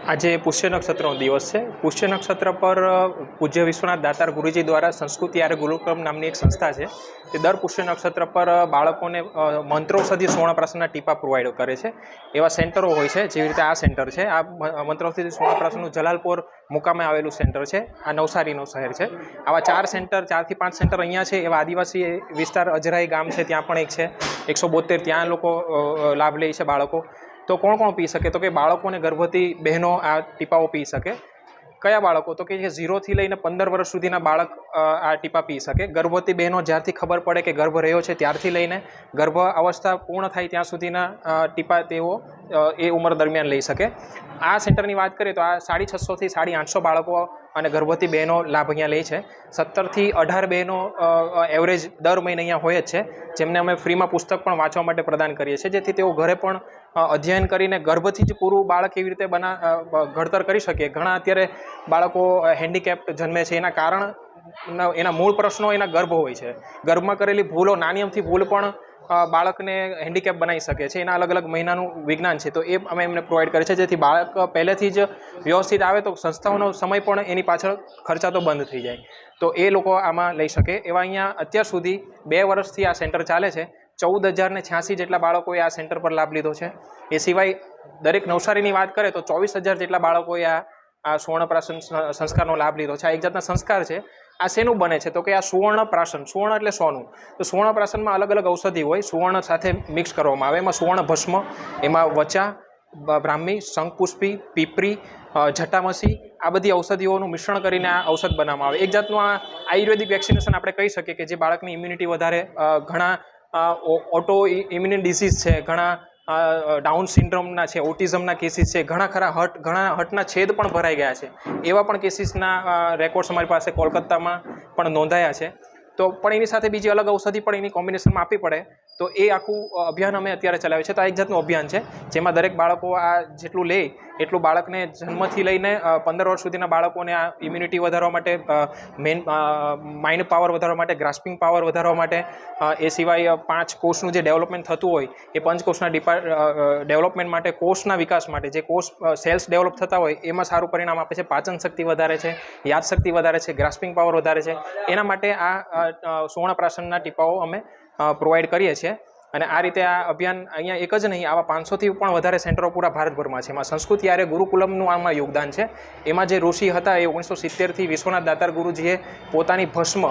આજે પુષ્ય નક્ષત્રનો દિવસ છે। પુષ્ય નક્ષત્ર પર પૂજ્ય વિશ્વનાથ દાતાર ગુરુજી દ્વારા સંસ્કૃતિ આર્ય ગુરુક્રમ નામની એક સંસ્થા છે તે દર પુષ્ય નક્ષત્ર પર બાળકોને મંત્રોષધિ સુવર્ણપ્રાશનના ટીપા પ્રોવાઈડ કરે છે। એવા સેન્ટરો હોય છે, જેવી રીતે આ સેન્ટર છે। આ મંત્રોષધિ સુવર્ણપ્રાશનનું જલાલપોર મુકામે આવેલું સેન્ટર છે। આ નવસારીનું શહેર છે। આવા 4 સેન્ટર 4 થી 5 સેન્ટર અહીંયા છે। એવા આદિવાસી વિસ્તાર અજરાઈ ગામ છે, ત્યાં પણ એક છે। 172 ત્યાં લોકો લાભ લે છે બાળકો। તો કોણ પી શકે? તો કે બાળકોને ગર્ભવતી બહેનો આ ટીપાઓ પી શકે। કયા બાળકો? તો કે 0 થી લઈને 15 વર્ષ સુધીના બાળક આ ટીપા પી શકે। ગર્ભવતી બહેનો જ્યારથી ખબર પડે કે ગર્ભ રહ્યો છે ત્યારથી લઈને ગર્ભ અવસ્થા પૂર્ણ થાય ત્યાં સુધીના ટીપા તેઓ એ ઉંમર દરમિયાન લઈ શકે। આ સેન્ટરની વાત કરીએ તો આ 650 થી 850 બાળકો અને ગર્ભવતી બહેનો લાભ અહીંયા લે છે। 17 થી 18 બહેનો એવરેજ દર મહિને અહીંયા હોય જ છે, જેમને અમે ફ્રીમાં પુસ્તક પણ વાંચવા માટે પ્રદાન કરીએ છીએ, જેથી તેઓ ઘરે પણ અધ્યયન કરીને ગર્ભથી જ પૂરું બાળક કેવી રીતે ઘડતર કરી શકીએ। ઘણા અત્યારે બાળકો હેન્ડીકેપ્ટ જન્મે છે, એના કારણ એના મૂળ પ્રશ્નો એના ગર્ભ હોય છે। ગર્ભમાં કરેલી ભૂલો, નાની અમથી ભૂલ પણ બાળકને હેન્ડીકેપ બનાવી શકે છે। એના અલગ અલગ મહિનાનું વિજ્ઞાન છે, તો એ અમે એમને પ્રોવાઈડ કરીએ છીએ, જેથી બાળક પહેલેથી જ વ્યવસ્થિત આવે તો સંસ્થાઓનો સમય પણ એની પાછળ ખર્ચાતો બંધ થઈ જાય, તો એ લોકો આમાં લઈ શકે। એવા અહીંયા અત્યાર સુધી 2 વર્ષથી આ સેન્ટર ચાલે છે। 14,086 જેટલા બાળકોએ આ સેન્ટર પર લાભ લીધો છે। એ સિવાય દરેક નવસારીની વાત કરે તો 24,000 જેટલા બાળકોએ આ સુવર્ણપ્રાશન સંસ્કારનો લાભ લીધો છે। આ એક જાતના સંસ્કાર છે। આ શેનું બને છે? તો કે આ સુવર્ણપ્રાશન, સુવર્ણ એટલે સોનું, તો સુવર્ણપ્રાશનમાં અલગ અલગ ઔષધિ હોય, સુવર્ણ સાથે મિક્સ કરવામાં આવે। એમાં સુવર્ણ ભસ્મ, એમાં વચા, બ્રાહ્મી, શંખપુષ્પી, પીપરી, જટામસી, આ બધી ઔષધિઓનું મિશ્રણ કરીને આ ઔષધ બનાવવામાં આવે। એક જાતનું આ આયુર્વેદિક વેક્સિનેશન આપણે કહી શકીએ કે જે બાળકની ઇમ્યુનિટી વધારે, ઘણા ઓટો ઇમ્યુન ડિસીઝ છે, ઘણા ડાઉન સિન્ડ્રોમના છે, ઓટિઝમના કેસીસ છે, ઘણા હર્ટના છેદ પણ ભરાઈ ગયા છે। એવા પણ કેસીસના રેકોર્ડ્સ અમારી પાસે કોલકાતામાં પણ નોંધાયા છે। તો પણ એની સાથે બીજી અલગ ઔષધિ પણ એની કોમ્બિનેશનમાં આપવી પડે, તો એ આખું અભિયાન અમે અત્યારે ચલાવ્યું છે। તો આ એક જાતનું અભિયાન છે, જેમાં દરેક બાળકો આ જેટલું લે એટલું બાળકને જન્મથી લઈને 15 વર્ષ સુધીના બાળકોને આ ઇમ્યુનિટી વધારવા માટે, માઇન્ડ પાવર વધારવા માટે, ગ્રાસ્પિંગ પાવર વધારવા માટે, એ સિવાય 5 કોષનું જે ડેવલપમેન્ટ થતું હોય એ પંચકોષના ડેવલપમેન્ટ માટે, કોષના વિકાસ માટે, જે કોષ સેલ્સ ડેવલપ થતા હોય એમાં સારું પરિણામ આપે છે। પાચન શક્તિ વધારે છે, યાદશક્તિ વધારે છે, ગ્રાસ્પિંગ પાવર વધારે છે। એના માટે આ સુવર્ણપ્રાશનના ટીપાઓ અમે પ્રોવાઈડ કરીએ છીએ। અને આ રીતે આ અભિયાન અહીંયા એક જ નહીં, આવા 500થી પણ વધારે સેન્ટરો પૂરા ભારતભરમાં છે। એમાં સંસ્કૃતિ આર્ય ગુરુકુલમનું આમાં યોગદાન છે। એમાં જે ઋષિ હતા એ 1970થી વિશ્વનાથ દાતાર ગુરુજીએ પોતાની ભસ્મ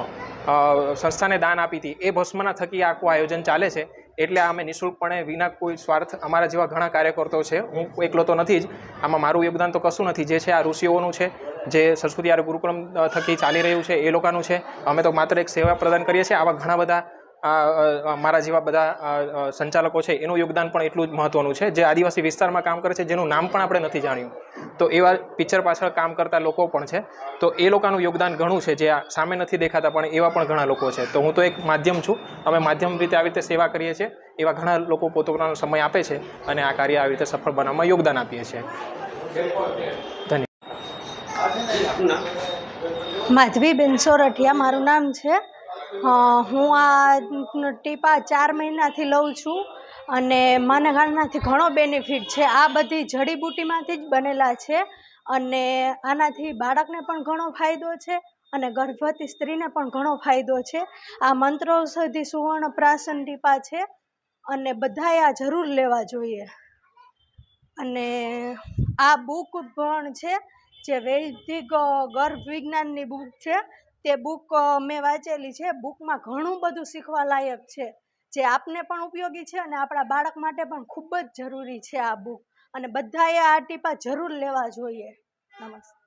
સંસ્થાને દાન આપી હતી, એ ભસ્મના થકી આખું આયોજન ચાલે છે। એટલે અમે નિઃશુલ્કપણે, વિના કોઈ સ્વાર્થ, અમારા જેવા ઘણા કાર્યકર્તાઓ છે, હું એકલો તો નથી જ, આમાં મારું યોગદાન તો કશું નથી, જે છે આ ઋષિઓનું છે, જે સંસ્કૃતિ આર્ય ગુરુકુલમ થકી ચાલી રહ્યું છે એ લોકોનું છે। અમે તો માત્ર એક સેવા પ્રદાન કરીએ છીએ। આવા ઘણા બધા મારા જેવા બધા સંચાલકો છે, એનું યોગદાન પણ એટલું જ મહત્ત્વનું છે, જે આદિવાસી વિસ્તારમાં કામ કરે છે, જેનું નામ પણ આપણે નથી જાણ્યું, તો એવા પિક્ચર પાછળ કામ કરતા લોકો પણ છે। તો એ લોકોનું યોગદાન ઘણું છે, જે સામે નથી દેખાતા, પણ એવા પણ ઘણા લોકો છે। તો હું તો એક માધ્યમ છું, અમે માધ્યમ રીતે આવી રીતે સેવા કરીએ છીએ। એવા ઘણા લોકો પોતાનો સમય આપે છે અને આ કાર્ય આવી રીતે સફળ બનાવવામાં યોગદાન આપીએ છીએ। ધન્યવાદ। માધવીબેન સોરઠિયા મારું નામ છે। હું આ ટીપા 4 મહિનાથી લઉં છું અને મને આનાથી ઘણો બેનિફિટ છે। આ બધી જડીબુટીમાંથી જ બનેલા છે અને આનાથી બાળકને પણ ઘણો ફાયદો છે અને ગર્ભવતી સ્ત્રીને પણ ઘણો ફાયદો છે। આ મંત્રૌષધિ સુવર્ણપ્રાશન ટીપા છે અને બધાએ આ જરૂર લેવા જોઈએ। અને આ બુક પણ છે, જે વૈદિક ગર્ભ વિજ્ઞાનની બુક છે, તે બુક મેં વાંચેલી છે। બુકમાં ઘણું બધું શીખવા લાયક છે, જે આપને પણ ઉપયોગી છે અને આપણા બાળક માટે પણ ખૂબ જ જરૂરી છે આ બુક, અને બધાએ આ ટીપા જરૂર લેવા જોઈએ। નમસ્તે।